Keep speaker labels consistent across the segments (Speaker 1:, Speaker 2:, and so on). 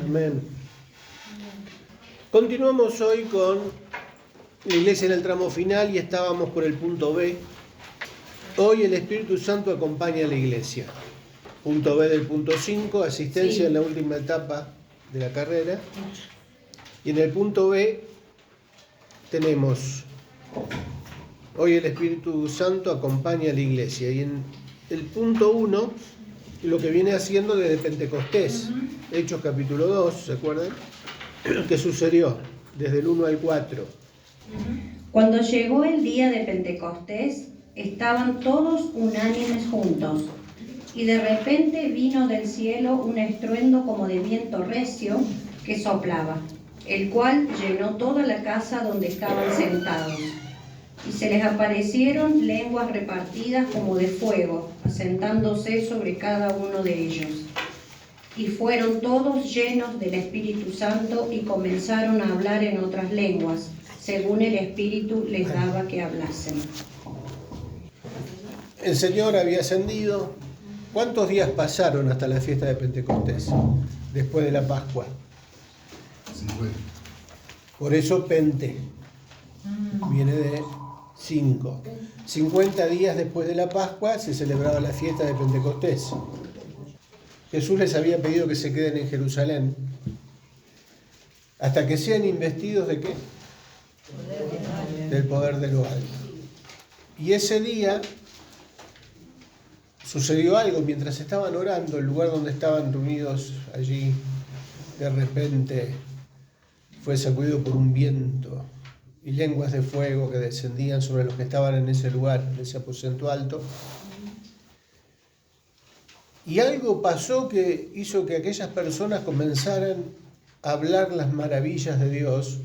Speaker 1: Amén. Continuamos hoy con la iglesia en el tramo final y estábamos por el punto B. Hoy el Espíritu Santo acompaña a la iglesia. Punto B del punto 5, asistencia en la última etapa de la carrera. Y en el punto B tenemos, hoy el Espíritu Santo acompaña a la iglesia. Y en el punto 1, lo que viene haciendo desde Pentecostés, Hechos capítulo 2, ¿se acuerdan? ¿Qué sucedió? Desde el 1 al 4.
Speaker 2: Cuando llegó el día de Pentecostés, estaban todos unánimes juntos, y de repente vino del cielo un estruendo como de viento recio que soplaba, el cual llenó toda la casa donde estaban sentados. Y se les aparecieron lenguas repartidas como de fuego, asentándose sobre cada uno de ellos. Y fueron todos llenos del Espíritu Santo y comenzaron a hablar en otras lenguas, según el Espíritu les daba que hablasen.
Speaker 1: El Señor había ascendido. ¿Cuántos días pasaron hasta la fiesta de Pentecostés? Después de la Pascua.
Speaker 3: 50.
Speaker 1: Por eso Pente viene de 5. 50 días después de la Pascua se celebraba la fiesta de Pentecostés. Jesús les había pedido que se queden en Jerusalén hasta que sean investidos ¿de qué? Del poder de lo alto. Y ese día sucedió algo. Mientras estaban orando, el lugar donde estaban reunidos allí, de repente fue sacudido por un viento y lenguas de fuego que descendían sobre los que estaban en ese lugar, en ese aposento alto. Y algo pasó que hizo que aquellas personas comenzaran a hablar las maravillas de Dios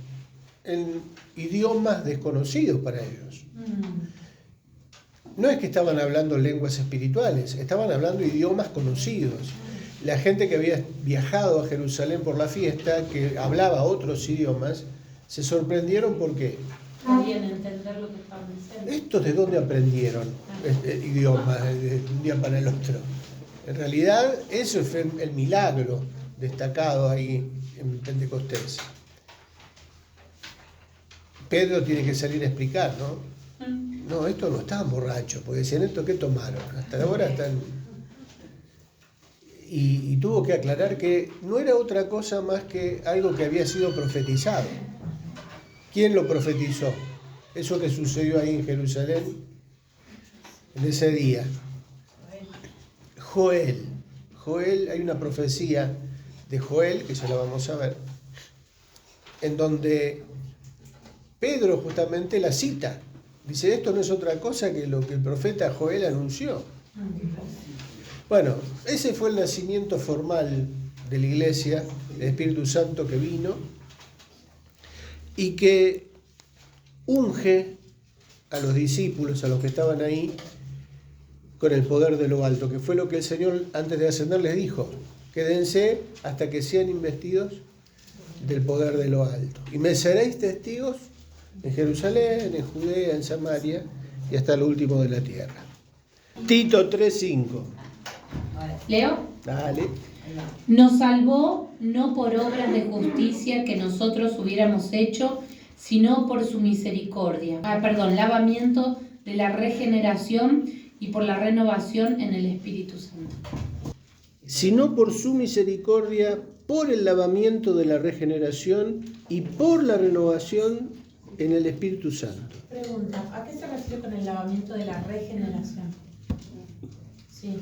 Speaker 1: en idiomas desconocidos para ellos. No es que estaban hablando lenguas espirituales, estaban hablando idiomas conocidos. La gente que había viajado a Jerusalén por la fiesta, que hablaba otros idiomas, se sorprendieron porque
Speaker 4: Podían entender lo que estaban diciendo.
Speaker 1: ¿estos de dónde aprendieron idiomas de un día para el otro? En realidad, eso fue el milagro destacado ahí en Pentecostés. Pedro tiene que salir a explicar, ¿no? No, estos no estaban borrachos, porque decían, ¿esto qué tomaron? Hasta ahora están... Y tuvo que aclarar que no era otra cosa más que algo que había sido profetizado. ¿Quién lo profetizó? Eso que sucedió ahí en Jerusalén en ese día. Joel, hay una profecía de Joel, que ya la vamos a ver, en donde Pedro justamente la cita. Dice, esto no es otra cosa que lo que el profeta Joel anunció. Bueno, ese fue el nacimiento formal de la iglesia, el Espíritu Santo que vino y que unge a los discípulos, a los que estaban ahí, con el poder de lo alto, que fue lo que el Señor antes de ascender les dijo, quédense hasta que sean investidos del poder de lo alto. Y me seréis testigos en Jerusalén, en Judea, en Samaria y hasta lo último de la tierra. Tito 3:5.
Speaker 4: ¿Leo?
Speaker 1: Dale.
Speaker 4: Nos salvó no por obras de justicia que nosotros hubiéramos hecho, sino por su misericordia. Lavamiento de la regeneración y por la renovación en el Espíritu Santo.
Speaker 1: Sino por su misericordia, por el lavamiento de la regeneración y por la renovación en el Espíritu Santo.
Speaker 5: Pregunta, ¿a qué se refiere con el lavamiento de la regeneración? Sí.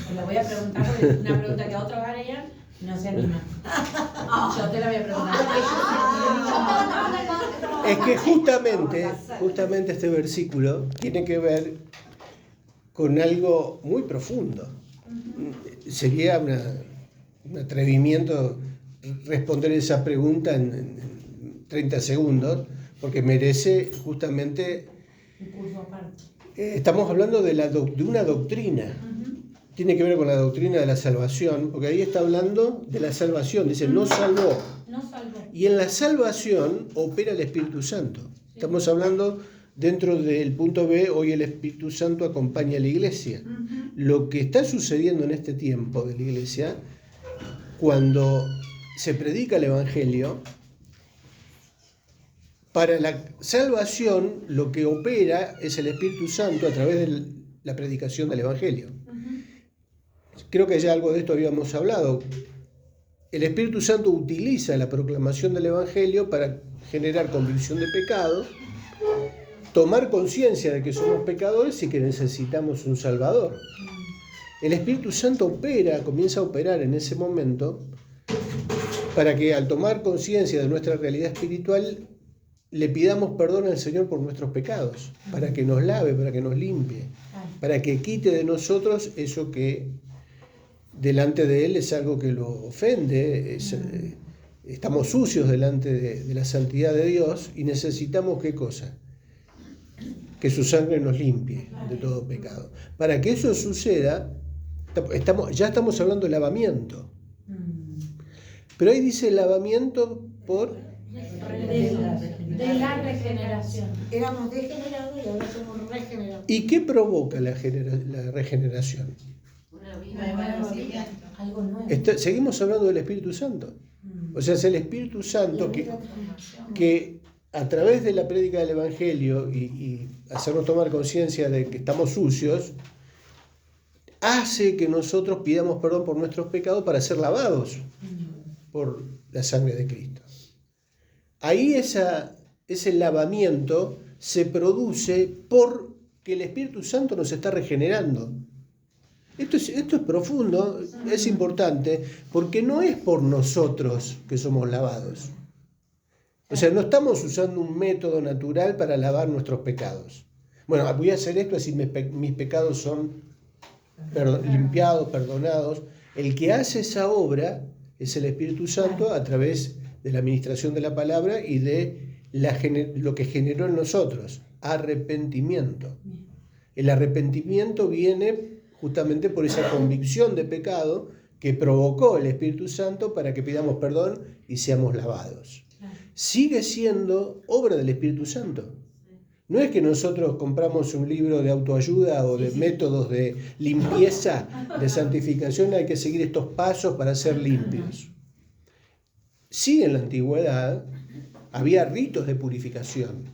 Speaker 5: Te lo voy a preguntar porque es una pregunta que otros harían y no se animan. Yo te la voy a preguntar.
Speaker 1: Es que justamente este versículo tiene que ver con algo muy profundo. Sería un atrevimiento responder esa pregunta en 30 segundos, porque merece justamente...
Speaker 5: Un curso aparte.
Speaker 1: Estamos hablando de una doctrina. Tiene que ver con la doctrina de la salvación, porque ahí está hablando de la salvación. Dice, nos salvó.
Speaker 5: Nos salvó.
Speaker 1: Y en la salvación opera el Espíritu Santo. Estamos hablando dentro del punto B, hoy el Espíritu Santo acompaña a la iglesia. Lo que está sucediendo en este tiempo de la iglesia cuando se predica el Evangelio, para la salvación lo que opera es el Espíritu Santo a través de la predicación del Evangelio. Creo que ya algo de esto habíamos hablado. El Espíritu Santo utiliza la proclamación del Evangelio para generar convicción de pecado, tomar conciencia de que somos pecadores y que necesitamos un Salvador. El Espíritu Santo comienza a operar en ese momento para que al tomar conciencia de nuestra realidad espiritual le pidamos perdón al Señor por nuestros pecados, para que nos lave, para que nos limpie, para que quite de nosotros eso que delante de Él es algo que lo ofende, estamos sucios delante de la santidad de Dios y necesitamos ¿qué cosa? Que su sangre nos limpie de todo pecado. Para que eso suceda, ya estamos hablando de lavamiento. Pero ahí dice lavamiento por...
Speaker 5: De la regeneración.
Speaker 6: Éramos degenerados y ahora somos regenerados.
Speaker 1: ¿Y qué provoca la regeneración?
Speaker 5: Algo nuevo.
Speaker 1: Seguimos hablando del Espíritu Santo. O sea, es el Espíritu Santo que a través de la prédica del Evangelio y hacernos tomar conciencia de que estamos sucios, hace que nosotros pidamos perdón por nuestros pecados para ser lavados por la sangre de Cristo. Ahí ese lavamiento se produce porque el Espíritu Santo nos está regenerando. Esto es profundo, es importante, porque no es por nosotros que somos lavados. O sea, no estamos usando un método natural para lavar nuestros pecados. Bueno, voy a hacer esto así mis pecados son limpiados, perdonados. El que hace esa obra es el Espíritu Santo a través de la administración de la palabra y de lo que generó en nosotros, arrepentimiento. El arrepentimiento viene justamente por esa convicción de pecado que provocó el Espíritu Santo para que pidamos perdón y seamos lavados. Sigue siendo obra del Espíritu Santo. No es que nosotros compramos un libro de autoayuda o de métodos de limpieza, de santificación, hay que seguir estos pasos para ser limpios. Sí, en la antigüedad había ritos de purificación.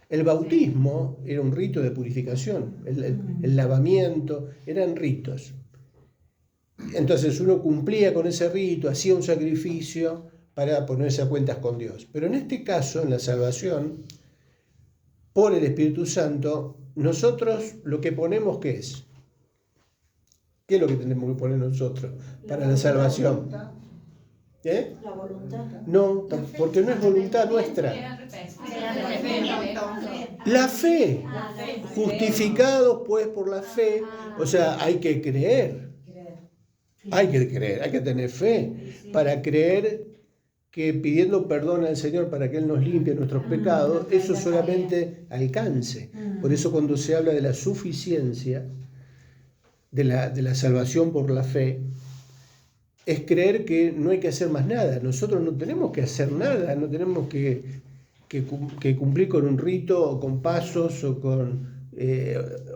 Speaker 1: El bautismo era un rito de purificación, el lavamiento, eran ritos. Entonces uno cumplía con ese rito, hacía un sacrificio para ponerse a cuentas con Dios. Pero en este caso, en la salvación, por el Espíritu Santo, nosotros lo que ponemos, ¿qué es? ¿Qué es lo que tenemos que poner nosotros para la salvación? ¿Eh?
Speaker 6: La voluntad.
Speaker 1: No, porque no es voluntad nuestra. La fe. Justificados pues por la fe. O sea, hay que creer. Hay que creer, hay que tener fe para creer que pidiendo perdón al Señor para que Él nos limpie nuestros pecados, eso solamente alcance. Por eso cuando se habla de la suficiencia, de la salvación por la fe, es creer que no hay que hacer más nada. Nosotros no tenemos que hacer nada, no tenemos que cumplir con un rito o con pasos o con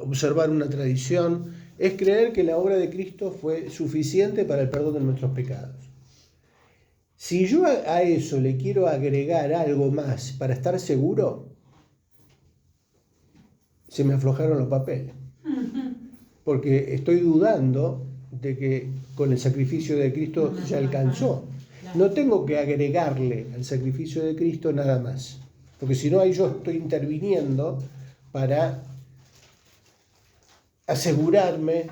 Speaker 1: observar una tradición. Es creer que la obra de Cristo fue suficiente para el perdón de nuestros pecados. Si yo a eso le quiero agregar algo más para estar seguro, se me aflojaron los papeles. Porque estoy dudando de que con el sacrificio de Cristo ya alcanzó. No tengo que agregarle al sacrificio de Cristo nada más. Porque si no, ahí yo estoy interviniendo para asegurarme,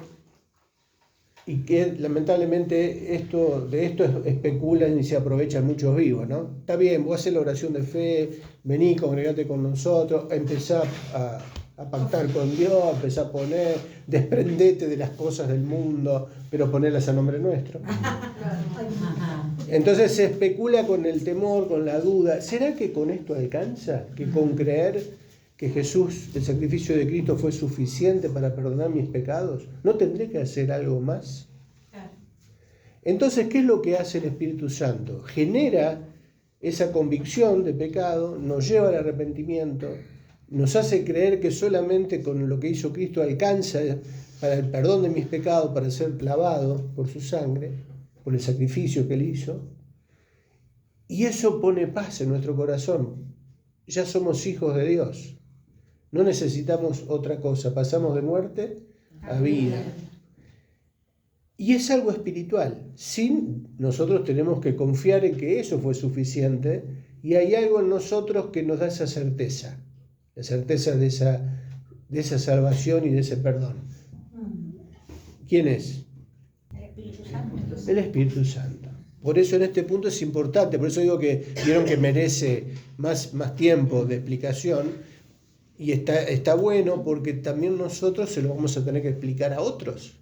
Speaker 1: y que lamentablemente de esto especulan y se aprovechan muchos vivos, ¿no? Está bien, vos haces la oración de fe, vení, congregate con nosotros, empezá a pactar con Dios, empezá a poner, desprendete de las cosas del mundo, pero ponerlas a nombre nuestro. Entonces se especula con el temor, con la duda. ¿Será que con esto alcanza? ¿Que con creer que Jesús, el sacrificio de Cristo fue suficiente para perdonar mis pecados? ¿No tendré que hacer algo más? Entonces, ¿qué es lo que hace el Espíritu Santo? Genera esa convicción de pecado, nos lleva al arrepentimiento, nos hace creer que solamente con lo que hizo Cristo alcanza para el perdón de mis pecados, para ser lavado por su sangre. por el sacrificio que Él hizo. Y eso pone paz en nuestro corazón. Ya somos hijos de Dios. No necesitamos otra cosa. Pasamos de muerte a vida. Y es algo espiritual. Nosotros tenemos que confiar en que eso fue suficiente. Y hay algo en nosotros que nos da esa certeza. La certeza de esa salvación y de ese perdón. ¿Quién es?
Speaker 6: El Espíritu Santo.
Speaker 1: El Espíritu Santo. Por eso en este punto es importante, por eso digo que vieron que merece más tiempo de explicación y está bueno porque también nosotros se lo vamos a tener que explicar a otros.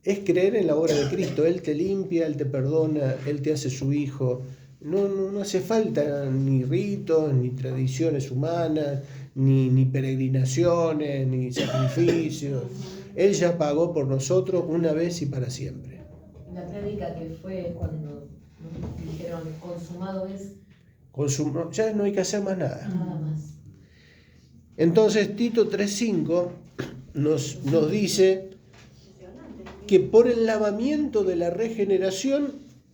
Speaker 1: Es creer en la obra de Cristo. Él te limpia, Él te perdona, Él te hace su hijo. No hace falta ni ritos, ni tradiciones humanas, ni peregrinaciones, ni sacrificios. Él ya pagó por nosotros una vez y para siempre.
Speaker 5: La prédica que fue cuando dijeron consumado es
Speaker 1: Ya no hay que hacer más nada.
Speaker 5: nada más.
Speaker 1: Entonces Tito 3:5 nos dice que por el lavamiento de la regeneración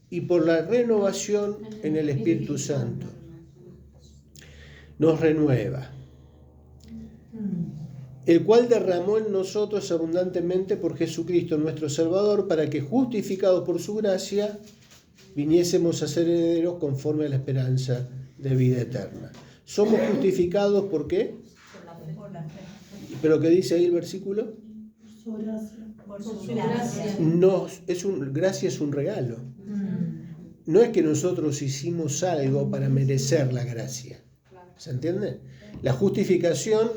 Speaker 1: y por la renovación en el Espíritu Santo nos renueva, el cual derramó en nosotros abundantemente por Jesucristo nuestro Salvador, para que justificados por su gracia viniésemos a ser herederos conforme a la esperanza de vida eterna. Somos justificados ¿por qué? ¿Pero qué dice ahí el versículo?
Speaker 6: Por su
Speaker 5: gracia.
Speaker 1: Gracia es un regalo. No es que nosotros hicimos algo para merecer la gracia. ¿Se entiende? La justificación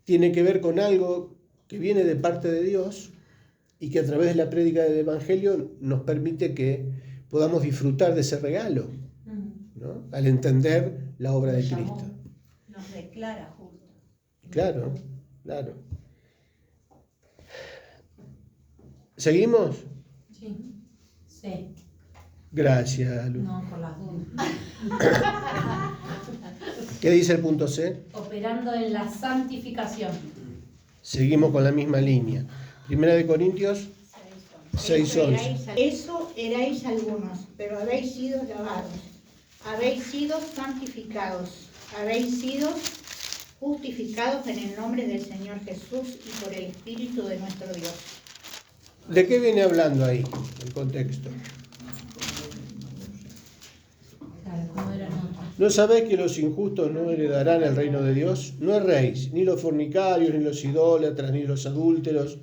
Speaker 1: tiene que ver con algo que viene de parte de Dios y que a través de la prédica del Evangelio nos permite que podamos disfrutar de ese regalo, ¿no? Al entender la obra de Cristo.
Speaker 6: Nos declara justo.
Speaker 1: Claro. ¿Seguimos?
Speaker 5: Sí. Sí.
Speaker 1: Gracias, Lu.
Speaker 5: No, por las dudas.
Speaker 1: ¿Qué dice el punto C?
Speaker 5: Operando en la santificación.
Speaker 1: Seguimos con la misma línea. Primera de Corintios 6:11.
Speaker 6: Eso erais algunos, pero habéis sido lavados, habéis sido santificados, habéis sido justificados en el nombre del Señor Jesús y por el Espíritu de nuestro Dios.
Speaker 1: ¿De qué viene hablando ahí el contexto?
Speaker 5: Claro, ¿cómo eran otros?
Speaker 1: ¿No sabéis que los injustos no heredarán el reino de Dios? No erréis, ni los fornicarios, ni los idólatras, ni los adúlteros,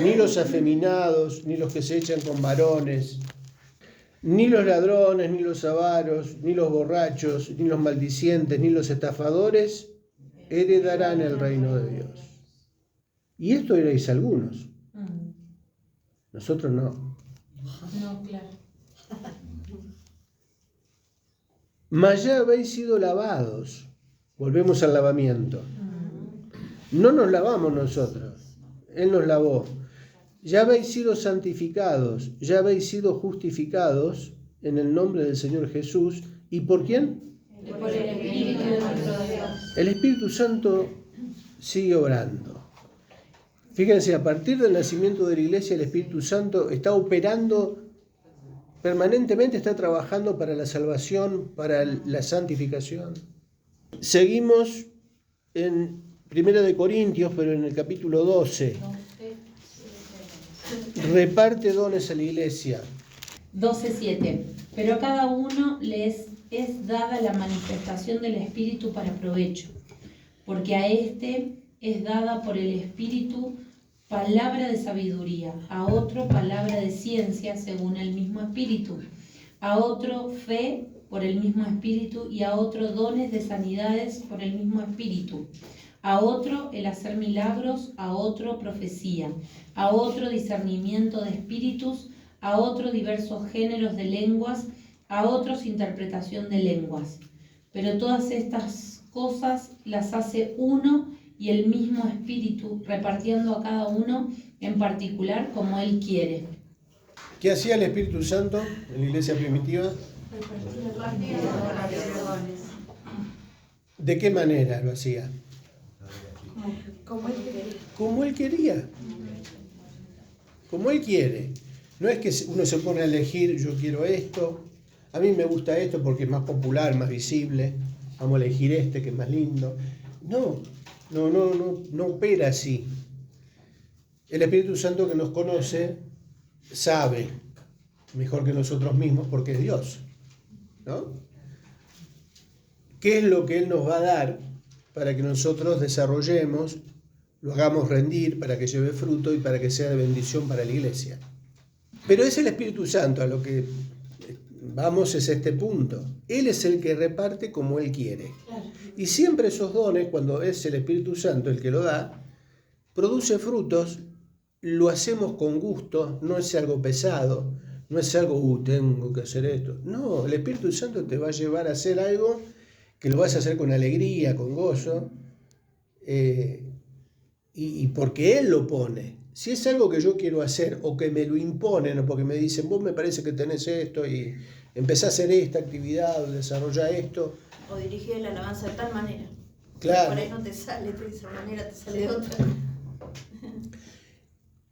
Speaker 1: ni los afeminados, ni los que se echan con varones, ni los ladrones, ni los avaros, ni los borrachos, ni los maldicientes, ni los estafadores heredarán el reino de Dios. Y esto erais algunos. Nosotros no.
Speaker 5: No, claro.
Speaker 1: Mas ya habéis sido lavados. Volvemos al lavamiento. No nos lavamos nosotros. Él nos lavó. Ya habéis sido santificados. Ya habéis sido justificados en el nombre del Señor Jesús. ¿Y por quién?
Speaker 5: Por el Espíritu de nuestro Dios.
Speaker 1: El Espíritu Santo sigue obrando. Fíjense, a partir del nacimiento de la Iglesia, el Espíritu Santo está operando permanentemente, está trabajando para la salvación, para la santificación. Seguimos en 1 de Corintios, pero en el capítulo 12. Reparte dones a la Iglesia.
Speaker 4: 12:7. Pero a cada uno les es dada la manifestación del Espíritu para provecho, porque a éste es dada por el Espíritu palabra de sabiduría, a otro palabra de ciencia según el mismo Espíritu, a otro fe por el mismo Espíritu y a otro dones de sanidades por el mismo Espíritu, a otro el hacer milagros, a otro profecía, a otro discernimiento de espíritus, a otro diversos géneros de lenguas, a otros interpretación de lenguas. Pero todas estas cosas las hace uno y el mismo Espíritu, repartiendo a cada uno en particular como Él quiere.
Speaker 1: ¿Qué hacía el Espíritu Santo en la iglesia primitiva? ¿De qué manera lo hacía?
Speaker 6: Como él quería.
Speaker 1: Como Él quería. Como Él quiere. No es que uno se pone a elegir, yo quiero esto, a mí me gusta esto porque es más popular, más visible, vamos a elegir este que es más lindo. No opera así. El Espíritu Santo que nos conoce sabe mejor que nosotros mismos porque es Dios, ¿no? ¿Qué es lo que Él nos va a dar para que nosotros desarrollemos, lo hagamos rendir, para que lleve fruto y para que sea de bendición para la iglesia? Pero es el Espíritu Santo, a lo que vamos es este punto. Él es el que reparte como Él quiere. Y siempre esos dones, cuando es el Espíritu Santo el que lo da, produce frutos, lo hacemos con gusto, no es algo pesado, no es algo, tengo que hacer esto. No, el Espíritu Santo te va a llevar a hacer algo que lo vas a hacer con alegría, con gozo, y porque Él lo pone. Si es algo que yo quiero hacer o que me lo imponen o porque me dicen, vos me parece que tenés esto y empezá a hacer esta actividad o desarrollá esto.
Speaker 7: O dirigir la alabanza de tal manera.
Speaker 1: Claro.
Speaker 7: Por ahí no te sale de esa manera, te sale de otra.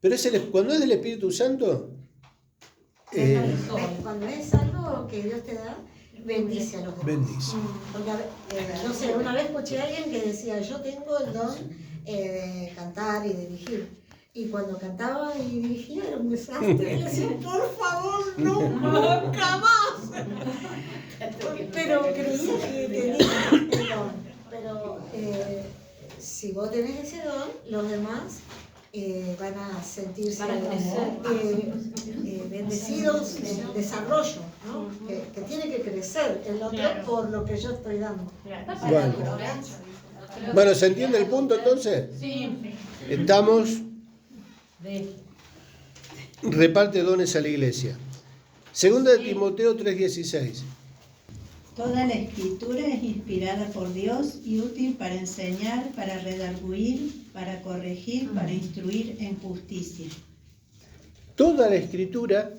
Speaker 1: Pero cuando es del Espíritu Santo,
Speaker 8: cuando es algo que Dios te da, bendice a los demás.
Speaker 1: bendice.
Speaker 8: Porque, no sé, una vez escuché a alguien que decía, yo tengo el don de cantar y dirigir. Y cuando cantaba y dirigía era un desastre. Y le decía, por favor, nunca más. Pero creía que tenía el don. Pero si vos tenés ese don, los demás van a sentirse bendecidos en el desarrollo, ¿no? Que tiene que crecer el otro por lo que yo estoy dando.
Speaker 1: Bueno, ¿se entiende el punto entonces?
Speaker 5: Sí.
Speaker 1: Estamos, reparte dones a la iglesia. Segunda de Timoteo 3:16.
Speaker 9: Toda la escritura es inspirada por Dios y útil para enseñar, para redarguir, para corregir, para instruir en justicia.
Speaker 1: Toda la escritura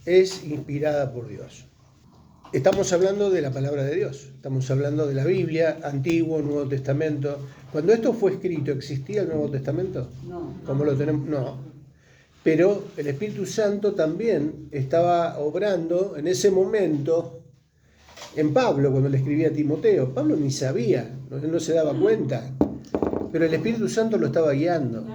Speaker 1: es inspirada por Dios. Estamos hablando de la palabra de Dios, estamos hablando de la Biblia, Antiguo, Nuevo Testamento. Cuando esto fue escrito, ¿existía el Nuevo Testamento?
Speaker 9: No.
Speaker 1: ¿Cómo lo tenemos? No. Pero el Espíritu Santo también estaba obrando en ese momento en Pablo, cuando le escribía a Timoteo. Pablo ni sabía, no se daba cuenta, pero el Espíritu Santo lo estaba guiando.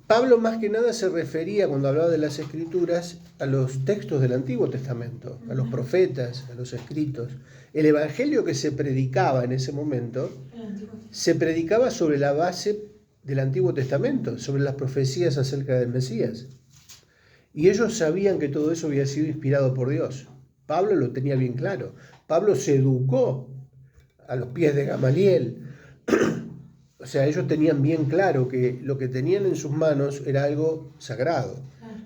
Speaker 1: Pablo más que nada se refería, cuando hablaba de las Escrituras, a los textos del Antiguo Testamento, a los profetas, a los escritos. El evangelio que se predicaba en ese momento, se predicaba sobre la base del Antiguo Testamento, sobre las profecías acerca del Mesías. Y ellos sabían que todo eso había sido inspirado por Dios. Pablo lo tenía bien claro. Pablo se educó a los pies de Gamaliel. O sea, ellos tenían bien claro que lo que tenían en sus manos era algo sagrado,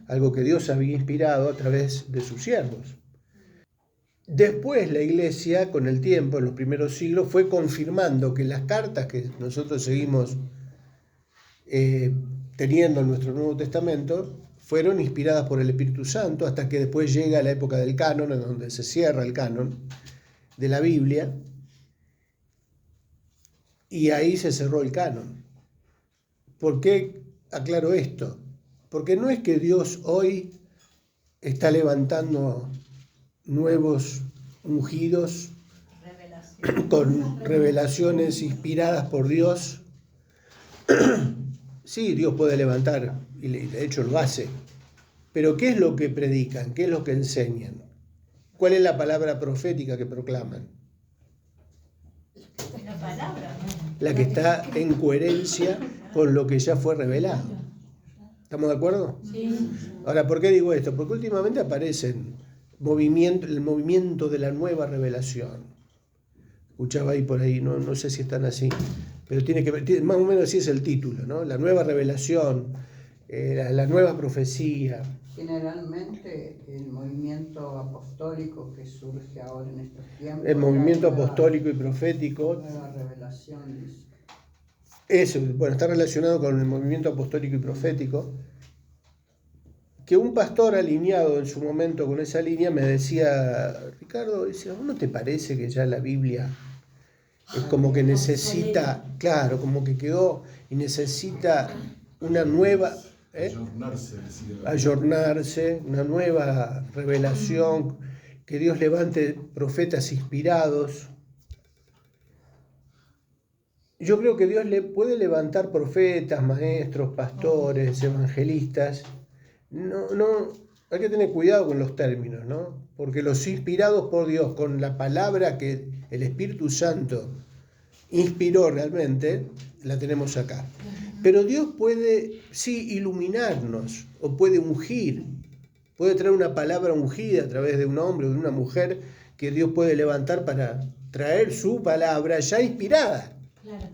Speaker 1: algo que Dios había inspirado a través de sus siervos. Después la iglesia, con el tiempo, en los primeros siglos, fue confirmando que las cartas que nosotros seguimos teniendo en nuestro Nuevo Testamento fueron inspiradas por el Espíritu Santo, hasta que después llega la época del canon, en donde se cierra el canon de la Biblia, y ahí se cerró el canon. ¿Por qué aclaro esto? Porque no es que Dios hoy está levantando nuevos ungidos con revelaciones inspiradas por Dios. Sí, Dios puede levantar, y de hecho lo hace, pero ¿qué es lo que predican? ¿Qué es lo que enseñan? ¿Cuál es la palabra profética que proclaman?
Speaker 7: La palabra.
Speaker 1: La que está en coherencia con lo que ya fue revelado. ¿Estamos de acuerdo?
Speaker 5: Sí.
Speaker 1: Ahora, ¿por qué digo esto? Porque últimamente aparecen el movimiento de la nueva revelación. Escuchaba ahí por ahí, no sé si están así, pero tiene que ver, más o menos así es el título, ¿no? La nueva revelación, la nueva profecía.
Speaker 10: Generalmente el movimiento apostólico que surge ahora en estos tiempos.
Speaker 1: El movimiento apostólico y profético.
Speaker 10: Nueva revelación.
Speaker 1: Eso, bueno, está relacionado con el movimiento apostólico y profético. Que un pastor alineado en su momento con esa línea me decía, Ricardo, dice, ¿a vos no te parece que ya la Biblia es como que necesita, claro, como que quedó y necesita una nueva,
Speaker 3: Ayornarse, decía.
Speaker 1: Ayornarse, una nueva revelación, que Dios levante profetas inspirados. Yo creo que Dios le puede levantar profetas, maestros, pastores, evangelistas. No, hay que tener cuidado con los términos, ¿no? Porque los inspirados por Dios, con la palabra que el Espíritu Santo inspiró realmente, la tenemos acá. Pero Dios puede, sí, iluminarnos, o puede ungir, puede traer una palabra ungida a través de un hombre o de una mujer que Dios puede levantar para traer su palabra ya inspirada.
Speaker 5: Claro.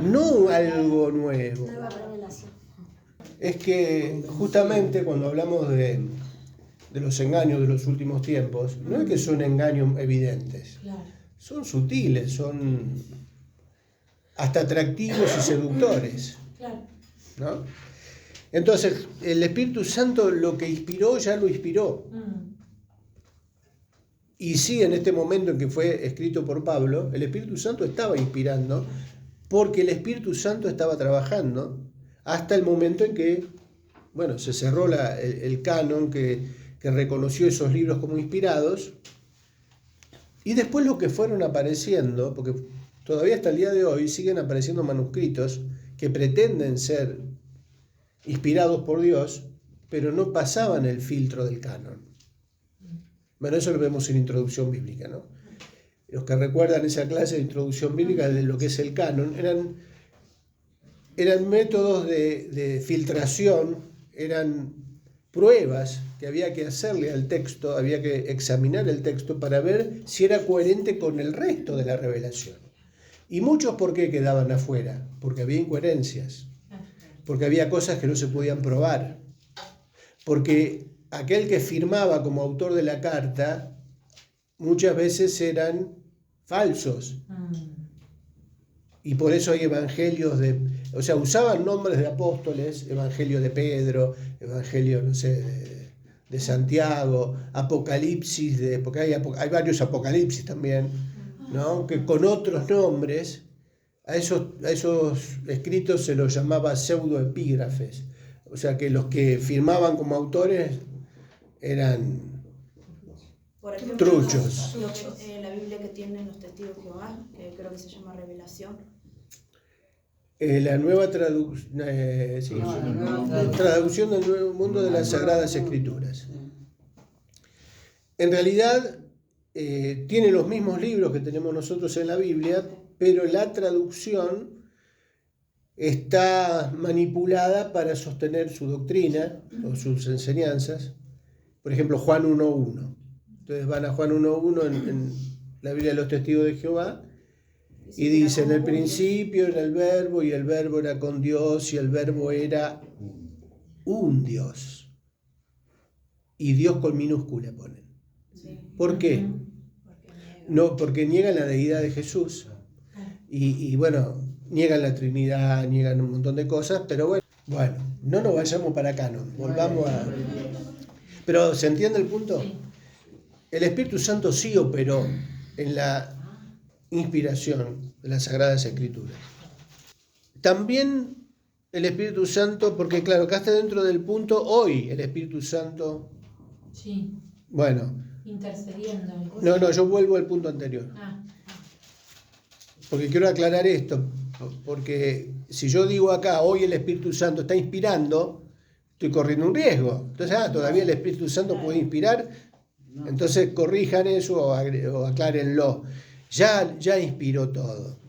Speaker 1: No algo nuevo.
Speaker 8: Nueva revelación.
Speaker 1: Es que justamente cuando hablamos de los engaños de los últimos tiempos, no es que son engaños evidentes,
Speaker 5: Claro.
Speaker 1: son sutiles, son hasta atractivos y seductores,
Speaker 5: Claro.
Speaker 1: ¿no? Entonces, el Espíritu Santo lo que inspiró ya lo inspiró. Y sí, en este momento en que fue escrito por Pablo, el Espíritu Santo estaba inspirando, porque el Espíritu Santo estaba trabajando hasta el momento en que, bueno, se cerró el canon que reconoció esos libros como inspirados, y después lo que fueron apareciendo, porque todavía hasta el día de hoy siguen apareciendo manuscritos que pretenden ser inspirados por Dios, pero no pasaban el filtro del canon. Bueno, eso lo vemos en Introducción Bíblica, ¿no? Los que recuerdan esa clase de Introducción Bíblica de lo que es el canon, eran métodos de filtración, eran pruebas que había que hacerle al texto, había que examinar el texto para ver si era coherente con el resto de la revelación. Y muchos, ¿por qué quedaban afuera? Porque había incoherencias, porque había cosas que no se podían probar, porque aquel que firmaba como autor de la carta muchas veces eran falsos. Y por eso hay evangelios o sea, usaban nombres de apóstoles, evangelio de Pedro, evangelio, no sé, de Santiago, Apocalipsis, porque hay varios Apocalipsis también, ¿no? Que con otros nombres, a esos escritos se los llamaba pseudoepígrafes. O sea, que los que firmaban como autores eran
Speaker 7: Por ejemplo,
Speaker 1: truchos.
Speaker 7: la Biblia que tienen los testigos de Jehová, que creo que se llama Revelación.
Speaker 1: La nueva traducción del Nuevo Mundo de las Sagradas Escrituras. En realidad tiene los mismos libros que tenemos nosotros en la Biblia, pero la traducción está manipulada para sostener su doctrina o sus enseñanzas. Por ejemplo, Juan 1.1. Entonces van a Juan 1.1 en la Biblia de los Testigos de Jehová y dice: en el principio era el verbo, y el verbo era con Dios, y el verbo era un Dios. Y Dios con minúscula ponen. ¿Por qué? No, porque niegan la deidad de Jesús. Y bueno, niegan la Trinidad, niegan un montón de cosas, pero bueno, no nos vayamos para acá, no, volvamos a... Pero ¿se entiende el punto? El Espíritu Santo sí operó en la inspiración de las Sagradas Escrituras. También el Espíritu Santo, porque claro, acá está dentro del punto hoy, el Espíritu Santo...
Speaker 4: Sí.
Speaker 1: Bueno.
Speaker 4: Intercediendo.
Speaker 1: No, yo vuelvo al punto anterior. Porque quiero aclarar esto, porque si yo digo acá, hoy el Espíritu Santo está inspirando, estoy corriendo un riesgo. Entonces, todavía el Espíritu Santo puede inspirar, entonces corrijan eso o aclárenlo. Ya inspiró todo,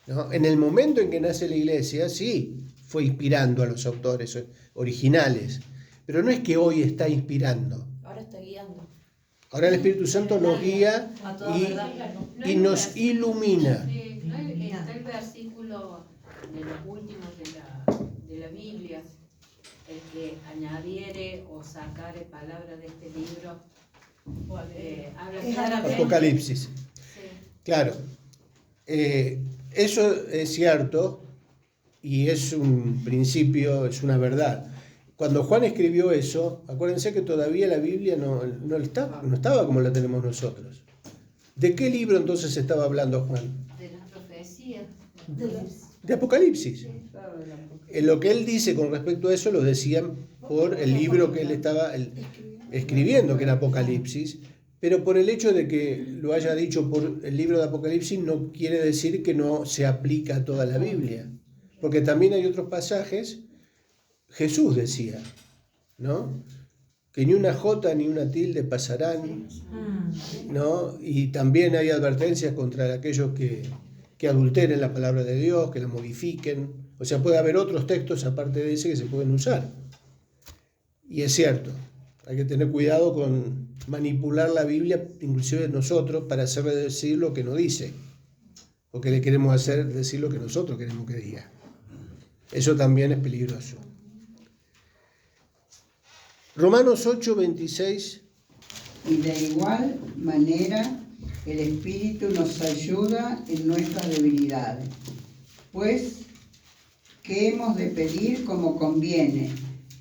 Speaker 1: ¿no? En el momento en que nace la iglesia, sí, fue inspirando a los autores originales, pero no es que hoy está inspirando.
Speaker 7: Ahora está guiando.
Speaker 1: Ahora el Espíritu Santo nos guía y nos ilumina.
Speaker 11: Está el versículo de los últimos de la Biblia, el que añadiere o sacare palabra de este libro, habla claramente.
Speaker 1: Apocalipsis.
Speaker 11: Sí.
Speaker 1: Claro, eso es cierto y es un principio, es una verdad. Cuando Juan escribió eso, acuérdense que todavía la Biblia no estaba como la tenemos nosotros. ¿De qué libro entonces estaba hablando Juan?
Speaker 11: De las profecías.
Speaker 1: de Apocalipsis. Lo que él dice con respecto a eso lo decían por el libro que él estaba escribiendo, que era Apocalipsis, pero por el hecho de que lo haya dicho por el libro de Apocalipsis no quiere decir que no se aplica a toda la Biblia, porque también hay otros pasajes. Jesús decía, ¿no?, que ni una jota ni una tilde pasarán, ¿no? Y también hay advertencias contra aquellos que adulteren la palabra de Dios, que la modifiquen. O sea, puede haber otros textos aparte de ese que se pueden usar. Y es cierto, hay que tener cuidado con manipular la Biblia, inclusive nosotros, para hacerle decir lo que no dice, porque le queremos hacer decir lo que nosotros queremos que diga. Eso también es peligroso. Romanos 8, 26.
Speaker 10: Y de igual manera el Espíritu nos ayuda en nuestras debilidades. Pues, ¿qué hemos de pedir como conviene?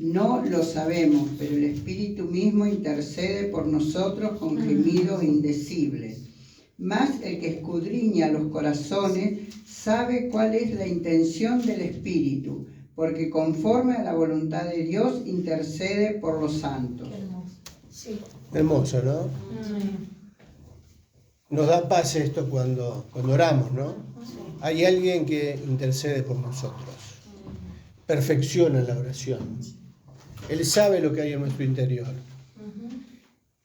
Speaker 10: No lo sabemos, pero el Espíritu mismo intercede por nosotros con gemidos indecibles. Mas el que escudriña los corazones sabe cuál es la intención del Espíritu, porque conforme a la voluntad de Dios intercede por los santos.
Speaker 8: Sí.
Speaker 1: Hermoso, ¿no? Nos da paz esto cuando oramos, ¿no? Hay alguien que intercede por nosotros, perfecciona la oración. Él sabe lo que hay en nuestro interior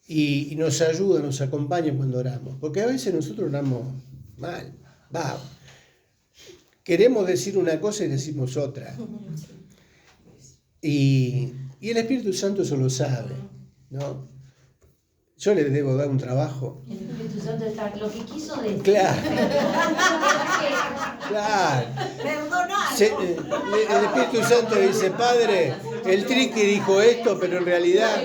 Speaker 1: y nos ayuda, nos acompaña cuando oramos, porque a veces nosotros oramos mal, queremos decir una cosa y decimos otra. Y el Espíritu Santo eso lo sabe, ¿no? Yo le debo dar un trabajo.
Speaker 5: El Espíritu Santo está lo que quiso decir.
Speaker 1: Claro. Claro. El Espíritu Santo dice, Padre, el Triqui dijo esto, pero en realidad...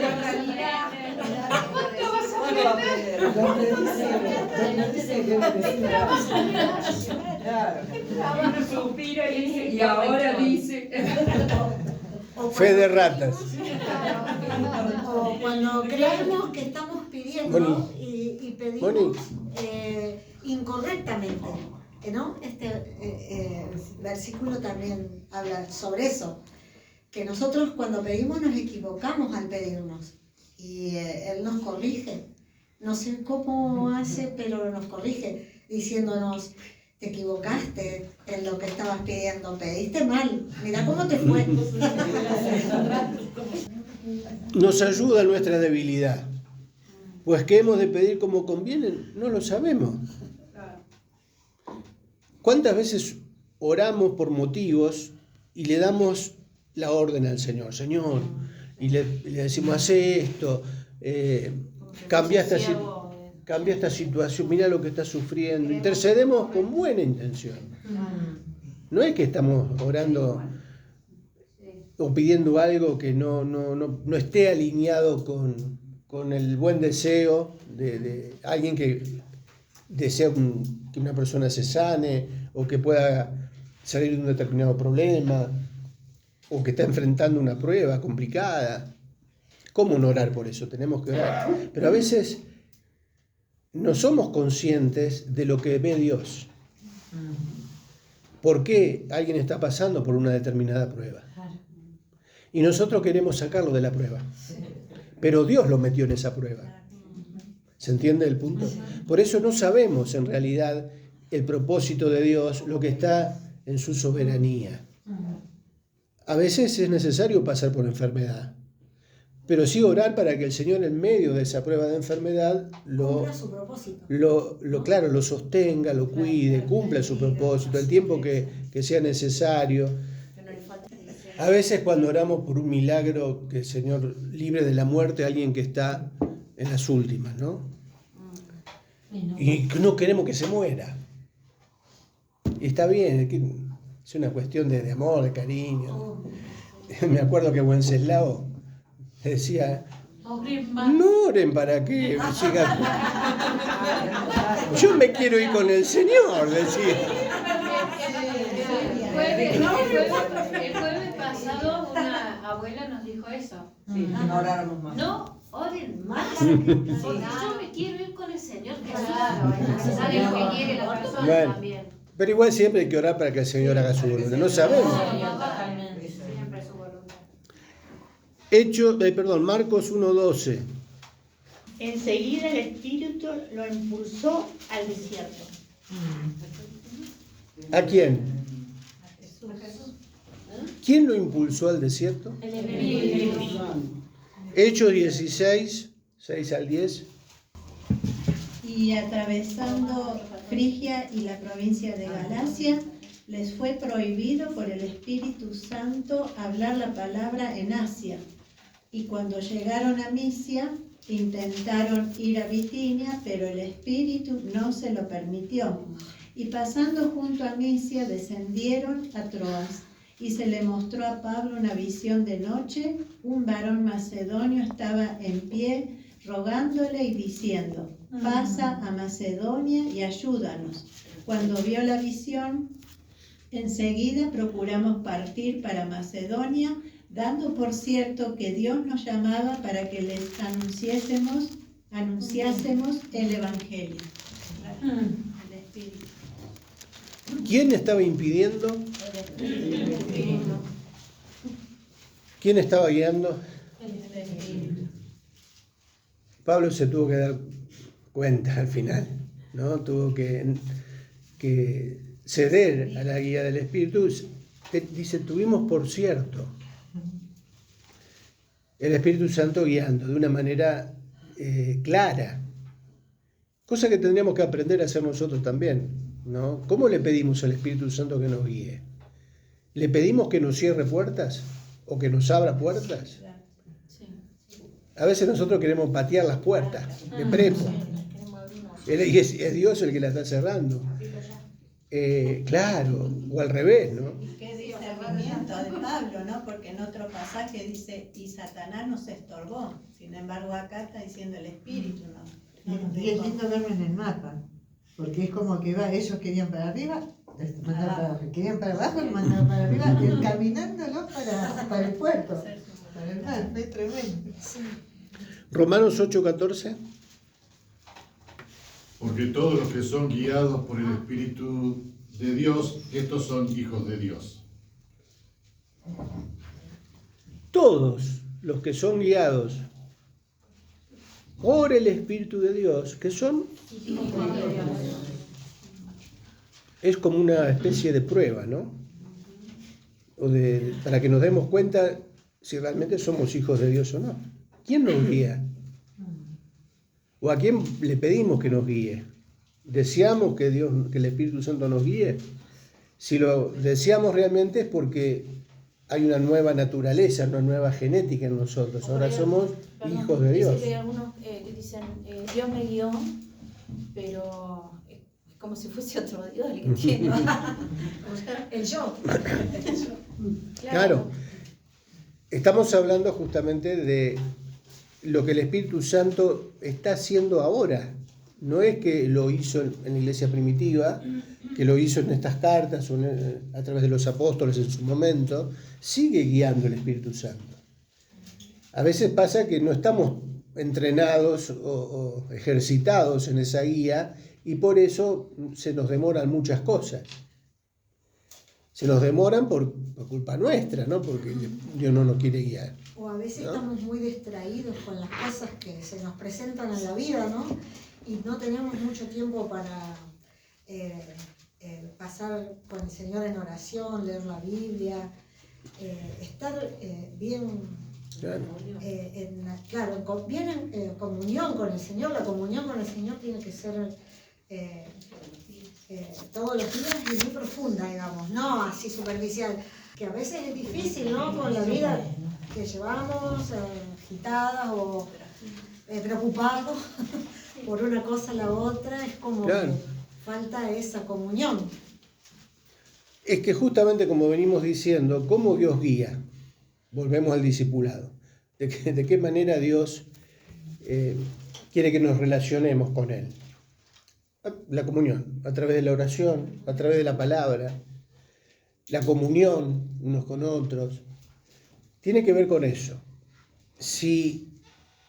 Speaker 11: Y ahora dice...
Speaker 1: Fe de ratas.
Speaker 8: O cuando creemos que estamos pidiendo y pedimos incorrectamente, ¿no? Este versículo también habla sobre eso, que nosotros cuando pedimos nos equivocamos al pedirnos y Él nos corrige. No sé cómo hace, pero nos corrige, diciéndonos: te equivocaste en lo que estabas pidiendo, pediste mal, mira cómo te fue.
Speaker 1: Nos ayuda en nuestra debilidad, pues ¿qué hemos de pedir como conviene? No lo sabemos. ¿Cuántas veces oramos por motivos y le damos la orden al Señor? Señor, y le decimos, hace esto, cambia esta situación, mira lo que está sufriendo. Intercedemos con buena intención. No es que estamos orando o pidiendo algo que no esté alineado con el buen deseo de alguien que desea que una persona se sane o que pueda salir de un determinado problema o que está enfrentando una prueba complicada. ¿Cómo no orar por eso? Tenemos que orar. Pero a veces no somos conscientes de lo que ve Dios. ¿Por qué alguien está pasando por una determinada prueba? Y nosotros queremos sacarlo de la prueba. Pero Dios lo metió en esa prueba. ¿Se entiende el punto? Por eso no sabemos en realidad el propósito de Dios, lo que está en su soberanía. A veces es necesario pasar por enfermedad, pero sí orar para que el Señor en medio de esa prueba de enfermedad lo sostenga, lo cuide, cumpla su propósito, el tiempo que sea necesario. A veces cuando oramos por un milagro, que el Señor libre de la muerte a alguien que está en las últimas, ¿no? Y no queremos que se muera. Y está bien, es una cuestión de amor, de cariño. Me acuerdo que Wenceslao decía, no oren para que siga. Yo me quiero ir con el Señor, decía.
Speaker 11: El jueves pasado una abuela nos dijo eso.
Speaker 10: Sí, no oráramos más.
Speaker 11: No oren más. Porque yo me quiero ir con el Señor. Que es necesario que quiere la persona también.
Speaker 1: Pero igual siempre hay que orar para que el Señor haga su voluntad. No sabemos.
Speaker 7: Siempre su voluntad.
Speaker 1: Marcos 1:12.
Speaker 6: Enseguida el Espíritu lo impulsó al desierto.
Speaker 1: ¿A quién? ¿Quién lo impulsó al desierto?
Speaker 7: El Espíritu.
Speaker 1: Hechos 16, 6 al 10.
Speaker 9: Y atravesando Frigia y la provincia de Galacia, les fue prohibido por el Espíritu Santo hablar la palabra en Asia. Y cuando llegaron a Misia, intentaron ir a Bitinia, pero el Espíritu no se lo permitió. Y pasando junto a Misia, descendieron a Troas. Y se le mostró a Pablo una visión de noche. Un varón macedonio estaba en pie, rogándole y diciendo: pasa a Macedonia y ayúdanos. Cuando vio la visión, enseguida procuramos partir para Macedonia, dando por cierto que Dios nos llamaba para que les anunciásemos el Evangelio. El Espíritu.
Speaker 1: ¿Quién estaba impidiendo? ¿Quién estaba guiando? Pablo se tuvo que dar cuenta al final, ¿no? Tuvo que ceder a la guía del Espíritu. Dice, tuvimos por cierto el Espíritu Santo guiando de una manera clara, cosa que tendríamos que aprender a hacer nosotros también, ¿no? ¿Cómo le pedimos al Espíritu Santo que nos guíe? ¿Le pedimos que nos cierre puertas o que nos abra puertas? A veces nosotros queremos patear las puertas de prepo. Y es Dios el que la está cerrando. Claro, o al revés, ¿no?
Speaker 9: ¿Y qué discernimiento de Pablo, no? Porque en otro pasaje dice, y Satanás nos estorbó. Sin embargo, acá está diciendo el Espíritu, ¿no?
Speaker 8: Y es lindo verlo en el mapa, porque es como que va, ellos querían para arriba, mandaron para abajo, querían para abajo, mandaron para arriba, y caminándolo para el puerto, para el mar, es tremendo.
Speaker 1: Romanos 8:14.
Speaker 3: Porque todos los que son guiados por el Espíritu de Dios, estos son hijos de Dios.
Speaker 1: Todos los que son guiados por el Espíritu de Dios, que son, es como una especie de prueba, ¿no? Para que nos demos cuenta si realmente somos hijos de Dios o no. ¿Quién nos guía? ¿O a quién le pedimos que nos guíe? ¿Deseamos que el Espíritu Santo nos guíe? Si lo deseamos realmente es porque hay una nueva naturaleza, una nueva genética en nosotros. Ahora somos hijos de Dios.
Speaker 7: Dice que hay algunos que dicen, Dios me guió, pero es como si fuese otro Dios el que tiene. El yo.
Speaker 1: Claro. Estamos hablando justamente de lo que el Espíritu Santo está haciendo ahora. No es que lo hizo en la iglesia primitiva, que lo hizo en estas cartas o a través de los apóstoles en su momento. Sigue guiando el Espíritu Santo. A veces pasa que no estamos entrenados o ejercitados en esa guía y por eso se nos demoran muchas cosas. Se nos demoran por culpa nuestra, ¿no? Porque Dios no nos quiere guiar.
Speaker 8: O a veces
Speaker 1: ¿no?
Speaker 8: estamos muy distraídos con las cosas que se nos presentan en la vida, ¿no? Y no tenemos mucho tiempo para pasar con el Señor en oración, leer la Biblia, estar bien,
Speaker 1: Claro.
Speaker 8: bien en comunión con el Señor. La comunión con el Señor tiene que ser todos los días y muy profunda, digamos, no así superficial, que a veces es difícil, ¿no? Con la vida que llevamos, agitadas o preocupados por una cosa a la otra, es como
Speaker 1: Claro.
Speaker 8: que falta esa comunión.
Speaker 1: Es que justamente como venimos diciendo, ¿cómo Dios guía? Volvemos al discipulado. ¿De qué manera Dios quiere que nos relacionemos con Él? La comunión, a través de la oración, a través de la palabra, la comunión unos con otros. Tiene que ver con eso. Si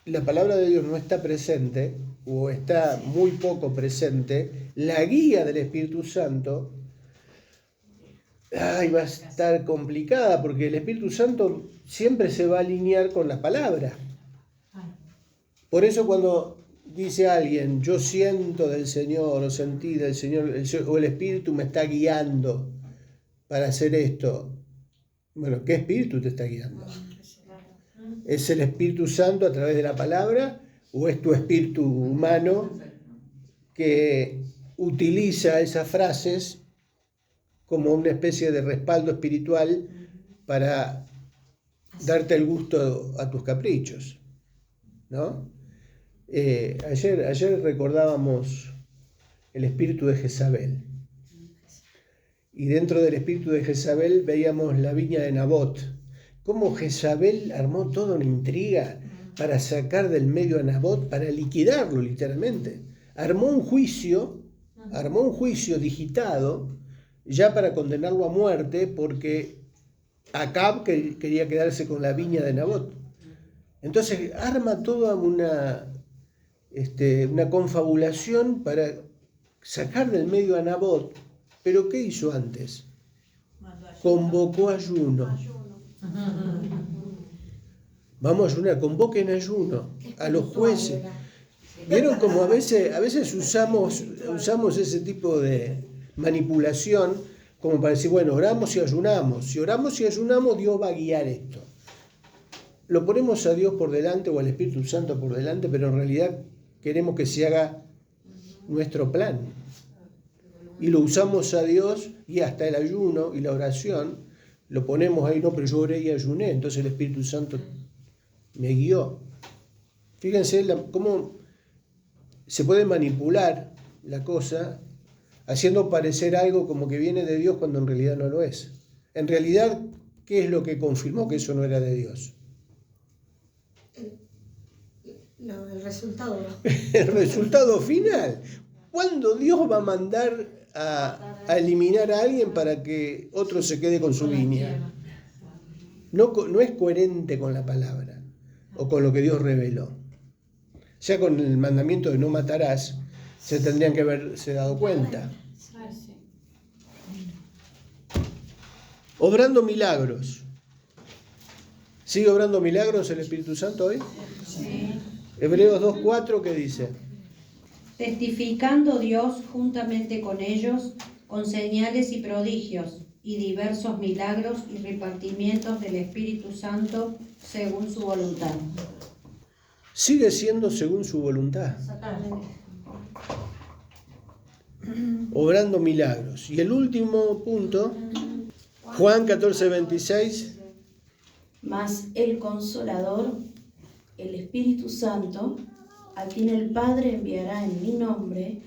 Speaker 1: la palabra de Dios no está presente o está muy poco presente, la guía del Espíritu Santo va a estar complicada porque el Espíritu Santo siempre se va a alinear con la palabra. Por eso cuando dice alguien, yo siento del Señor o sentí del Señor, o el Espíritu me está guiando para hacer esto. Bueno, ¿qué Espíritu te está guiando? ¿Es el Espíritu Santo a través de la palabra o es tu espíritu humano que utiliza esas frases como una especie de respaldo espiritual para darte el gusto a tus caprichos? ¿No? Ayer recordábamos el espíritu de Jezabel. Y dentro del espíritu de Jezabel veíamos la viña de Nabot. Cómo Jezabel armó toda una intriga para sacar del medio a Nabot, para liquidarlo literalmente. Armó un juicio digitado ya para condenarlo a muerte porque Acab quería quedarse con la viña de Nabot. Entonces arma toda una confabulación para sacar del medio a Nabot. ¿Pero qué hizo antes? Convocó ayuno. Vamos a ayunar, convoquen ayuno a los jueces. ¿Vieron como a veces usamos ese tipo de manipulación como para decir, bueno, oramos y ayunamos. Si oramos y ayunamos, Dios va a guiar esto. Lo ponemos a Dios por delante o al Espíritu Santo por delante, pero en realidad queremos que se haga nuestro plan. Y lo usamos a Dios y hasta el ayuno y la oración lo ponemos ahí, no, pero yo oré y ayuné, entonces el Espíritu Santo me guió. Fíjense cómo se puede manipular la cosa haciendo parecer algo como que viene de Dios cuando en realidad no lo es. En realidad, ¿qué es lo que confirmó que eso no era de Dios?
Speaker 8: El resultado.
Speaker 1: El resultado final. ¿Cuándo Dios va a mandar a eliminar a alguien para que otro se quede con su viña? No es coherente con la palabra o con lo que Dios reveló. Ya con el mandamiento de no matarás, se tendrían que haberse dado cuenta. Obrando milagros. ¿Sigue obrando milagros el Espíritu Santo hoy?
Speaker 2: Sí.
Speaker 1: Hebreos 2:4, ¿qué dice?
Speaker 2: Testificando Dios juntamente con ellos, con señales y prodigios, y diversos milagros y repartimientos del Espíritu Santo según su voluntad.
Speaker 1: Sigue siendo según su voluntad. Obrando milagros. Y el último punto, Juan 14:26.
Speaker 7: Mas el Consolador, el Espíritu Santo, a quien el Padre enviará en mi nombre,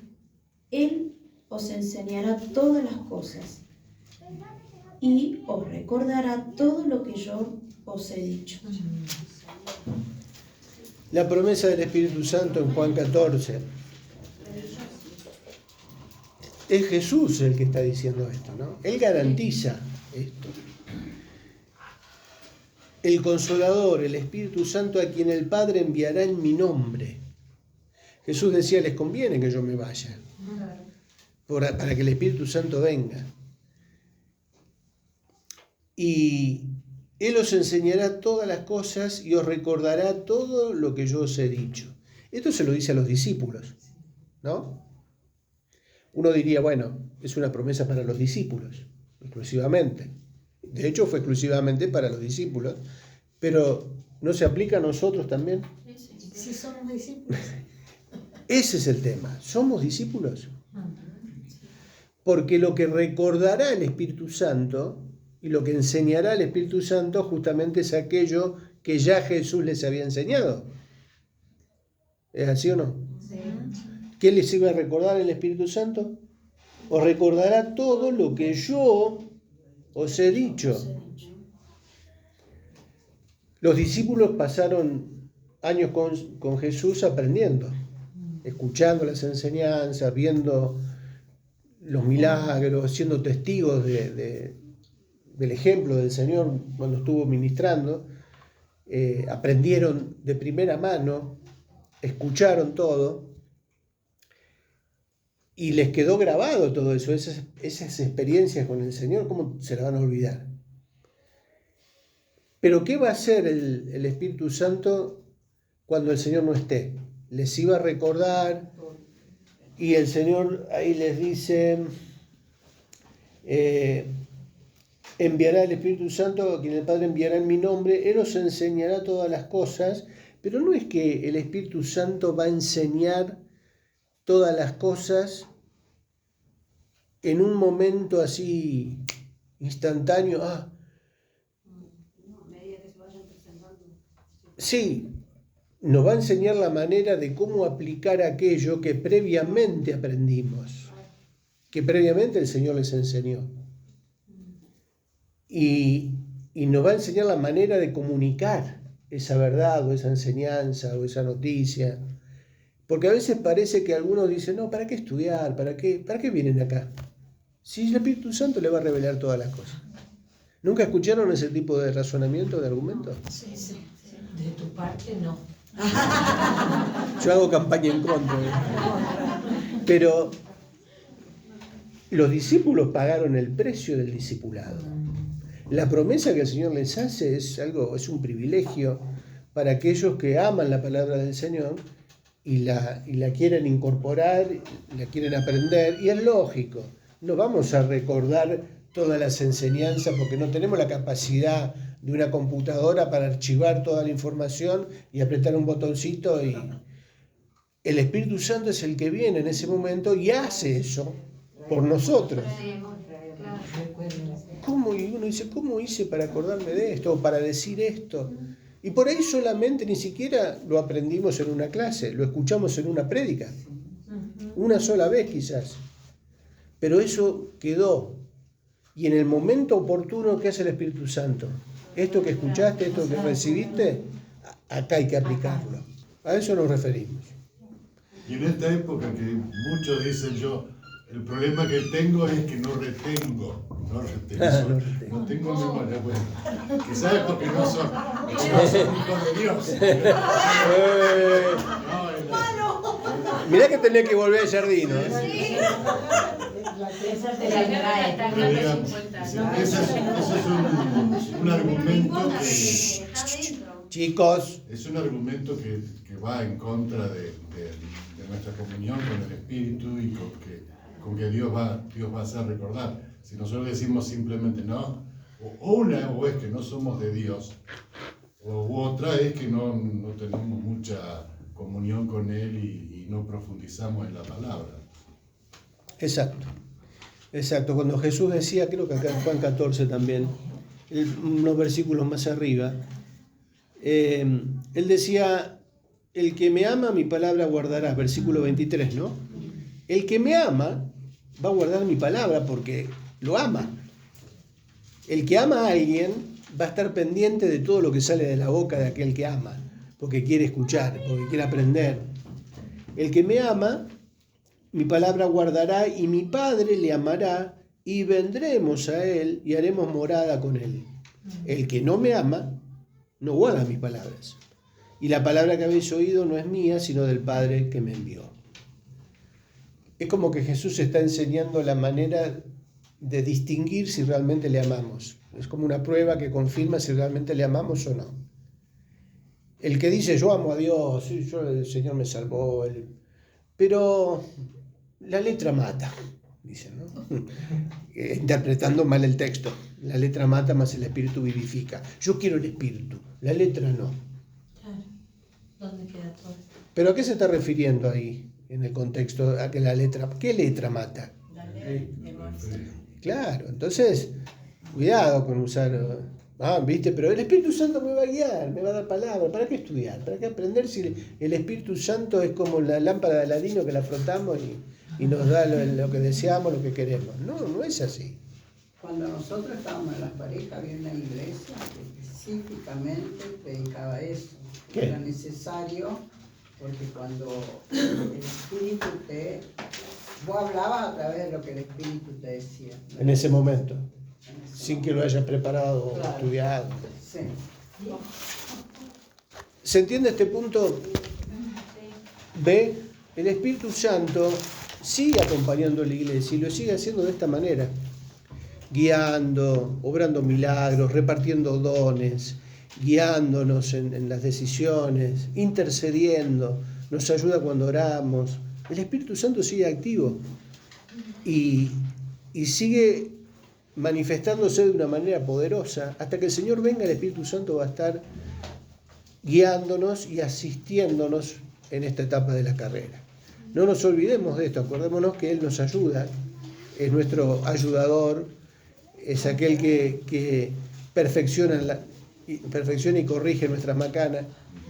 Speaker 7: Él os enseñará todas las cosas y os recordará todo lo que yo os he dicho.
Speaker 1: La promesa del Espíritu Santo en Juan 14. Es Jesús el que está diciendo esto, ¿no? Él garantiza esto. El Consolador, el Espíritu Santo, a quien el Padre enviará en mi nombre. Jesús decía, les conviene que yo me vaya, para que el Espíritu Santo venga. Y Él os enseñará todas las cosas y os recordará todo lo que yo os he dicho. Esto se lo dice a los discípulos, ¿no? Uno diría, bueno, es una promesa para los discípulos, exclusivamente. De hecho, fue exclusivamente para los discípulos, pero ¿no se aplica a nosotros también?
Speaker 8: Sí, somos discípulos.
Speaker 1: Ese es el tema. ¿Somos discípulos? Porque lo que recordará el Espíritu Santo y lo que enseñará el Espíritu Santo justamente es aquello que ya Jesús les había enseñado. ¿Es así o no?
Speaker 8: Sí.
Speaker 1: ¿Qué les iba a recordar el Espíritu Santo? Os recordará todo lo que yo os he dicho. Los discípulos pasaron años con Jesús aprendiendo, escuchando las enseñanzas, viendo los milagros, siendo testigos del ejemplo del Señor cuando estuvo ministrando. Aprendieron de primera mano, escucharon todo. Y les quedó grabado todo eso, esas experiencias con el Señor, ¿cómo se las van a olvidar? Pero ¿qué va a hacer el Espíritu Santo cuando el Señor no esté? Les iba a recordar, y el Señor ahí les dice, enviará el Espíritu Santo, a quien el Padre enviará en mi nombre, Él os enseñará todas las cosas, pero no es que el Espíritu Santo va a enseñar todas las cosas en un momento así instantáneo. Sí, nos va a enseñar la manera de cómo aplicar aquello que previamente aprendimos, que previamente el Señor les enseñó. Y nos va a enseñar la manera de comunicar esa verdad o esa enseñanza o esa noticia. Porque a veces parece que algunos dicen, no, ¿para qué estudiar? ¿Para qué vienen acá? Si el Espíritu Santo le va a revelar todas las cosas. ¿Nunca escucharon ese tipo de razonamiento, de argumento?
Speaker 8: Sí.
Speaker 5: De tu parte, no.
Speaker 1: Yo hago campaña en contra. Pero los discípulos pagaron el precio del discipulado. La promesa que el Señor les hace es un privilegio para aquellos que aman la palabra del Señor y la quieren incorporar, la quieren aprender, y es lógico. No vamos a recordar todas las enseñanzas porque no tenemos la capacidad de una computadora para archivar toda la información y apretar un botoncito, y el Espíritu Santo es el que viene en ese momento y hace eso por nosotros. Y uno dice, ¿cómo hice para acordarme de esto o para decir esto? Y por ahí solamente ni siquiera lo aprendimos en una clase, lo escuchamos en una prédica, una sola vez quizás, pero eso quedó. Y en el momento oportuno, ¿qué hace el Espíritu Santo? Esto que escuchaste, esto que recibiste, acá hay que aplicarlo. A eso nos referimos.
Speaker 3: Y en esta época que muchos dicen el problema que tengo es que no retengo. No tengo memoria. Bueno, quizás es porque no son hijos de Dios.
Speaker 1: Mirá que tenés que volver a Jardino.
Speaker 3: Ese es un argumento que...
Speaker 1: Chicos.
Speaker 3: Es un argumento que va en contra de nuestra comunión con el Espíritu y con que Dios va a hacer recordar. Si nosotros decimos simplemente no, o es que no somos de Dios, u otra es que no tenemos mucha comunión con Él y no profundizamos en la palabra.
Speaker 1: Exacto. Cuando Jesús decía, creo que acá en Juan 14 también, unos versículos más arriba, Él decía, el que me ama, mi palabra guardará, versículo 23, ¿no? El que me ama va a guardar mi palabra porque lo ama. El que ama a alguien va a estar pendiente de todo lo que sale de la boca de aquel que ama, porque quiere escuchar, porque quiere aprender. El que me ama, mi palabra guardará, y mi Padre le amará, y vendremos a él y haremos morada con él. El que no me ama, no guarda mis palabras. Y la palabra que habéis oído no es mía, sino del Padre que me envió. Es como que Jesús está enseñando la manera de distinguir si realmente le amamos. Es como una prueba que confirma si realmente le amamos o no. El que dice, yo amo a Dios, el Señor me salvó, pero la letra mata, dicen, ¿no? Interpretando mal el texto. La letra mata, más el Espíritu vivifica. Yo quiero el Espíritu, la letra no.
Speaker 5: ¿Dónde queda todo?
Speaker 1: ¿Pero a qué se está refiriendo ahí, en el contexto, a que la letra, qué letra mata?
Speaker 5: La ley.
Speaker 1: Claro, entonces, cuidado con usar, ¿viste? Pero el Espíritu Santo me va a guiar, me va a dar palabras. ¿Para qué estudiar? ¿Para qué aprender si el Espíritu Santo es como la lámpara de Aladino que la frotamos y nos da lo que deseamos, lo que queremos? No es así.
Speaker 10: Cuando nosotros estábamos en las parejas, había una iglesia que específicamente predicaba eso.
Speaker 1: ¿Qué?
Speaker 10: Era necesario, porque cuando el Espíritu vos hablabas a través de lo que el Espíritu te decía, ¿no?
Speaker 1: En ese momento, sin que lo hayas preparado o estudiado.
Speaker 10: Sí.
Speaker 1: ¿Se entiende este punto? ¿Ve? El Espíritu Santo sigue acompañando a la iglesia y lo sigue haciendo de esta manera, guiando, obrando milagros, repartiendo dones, guiándonos en las decisiones, intercediendo, nos ayuda cuando oramos. El Espíritu Santo sigue activo y sigue manifestándose de una manera poderosa. Hasta que el Señor venga, el Espíritu Santo va a estar guiándonos y asistiéndonos en esta etapa de la carrera. No nos olvidemos de esto, acordémonos que Él nos ayuda, es nuestro ayudador, es aquel que perfecciona y corrige nuestras macanas.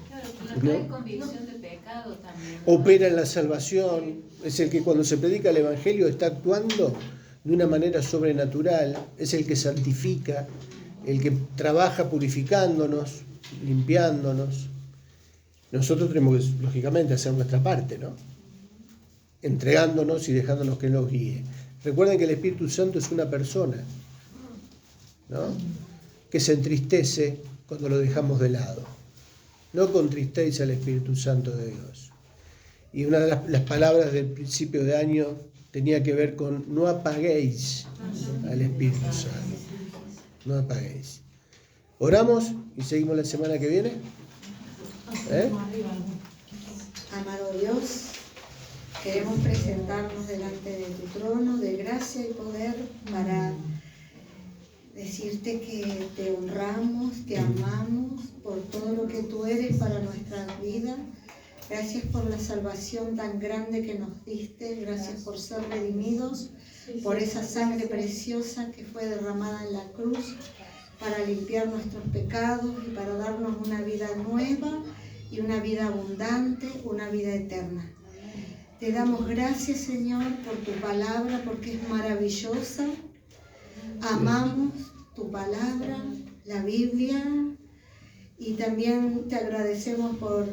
Speaker 11: Claro, que nos trae convicción de pecado también.
Speaker 1: Opera en la salvación, es el que cuando se predica el Evangelio está actuando de una manera sobrenatural, es el que santifica, el que trabaja purificándonos, limpiándonos. Nosotros tenemos que, lógicamente, hacer nuestra parte, ¿no? Entregándonos y dejándonos que Él nos guíe. Recuerden que el Espíritu Santo es una persona, ¿no? Que se entristece cuando lo dejamos de lado. No contristéis al Espíritu Santo de Dios. Y una de las palabras del principio de año tenía que ver con no apaguéis al Espíritu Santo. No apaguéis. Oramos y seguimos la semana que viene.
Speaker 8: Amado Dios, queremos presentarnos delante de tu trono de gracia y poder para decirte que te honramos, te amamos por todo lo que tú eres para nuestra vida. Gracias por la salvación tan grande que nos diste, gracias por ser redimidos, por esa sangre preciosa que fue derramada en la cruz para limpiar nuestros pecados y para darnos una vida nueva y una vida abundante, una vida eterna. Te damos gracias, Señor, por tu palabra, porque es maravillosa. Amamos tu palabra, la Biblia, y también te agradecemos por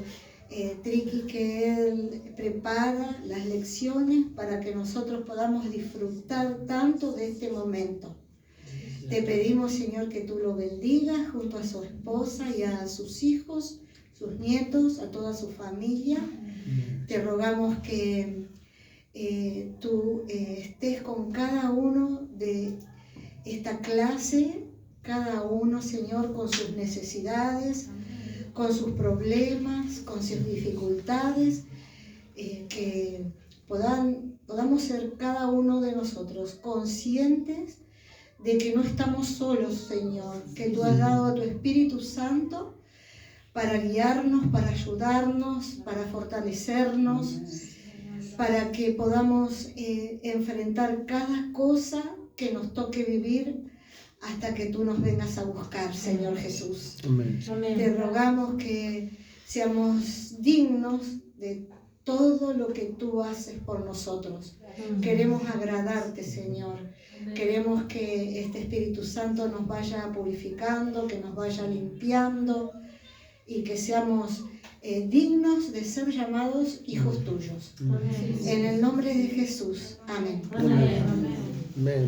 Speaker 8: Triqui, que él prepara las lecciones para que nosotros podamos disfrutar tanto de este momento. Te pedimos, Señor, que tú lo bendigas junto a su esposa y a sus hijos, sus nietos, a toda su familia. Te rogamos que tú estés con cada uno de esta clase, cada uno, Señor, con sus necesidades, con sus problemas, con sus dificultades, que podamos ser cada uno de nosotros conscientes de que no estamos solos, Señor, que tú has dado a tu Espíritu Santo para guiarnos, para ayudarnos, para fortalecernos, para que podamos enfrentar cada cosa que nos toque vivir hasta que tú nos vengas a buscar, Señor Jesús.
Speaker 1: Amén.
Speaker 8: Te rogamos que seamos dignos de todo lo que tú haces por nosotros. Queremos agradarte, Señor. Queremos que este Espíritu Santo nos vaya purificando, que nos vaya limpiando y que seamos dignos de ser llamados hijos tuyos. En el nombre de Jesús. Amén.
Speaker 1: Amén. Amén.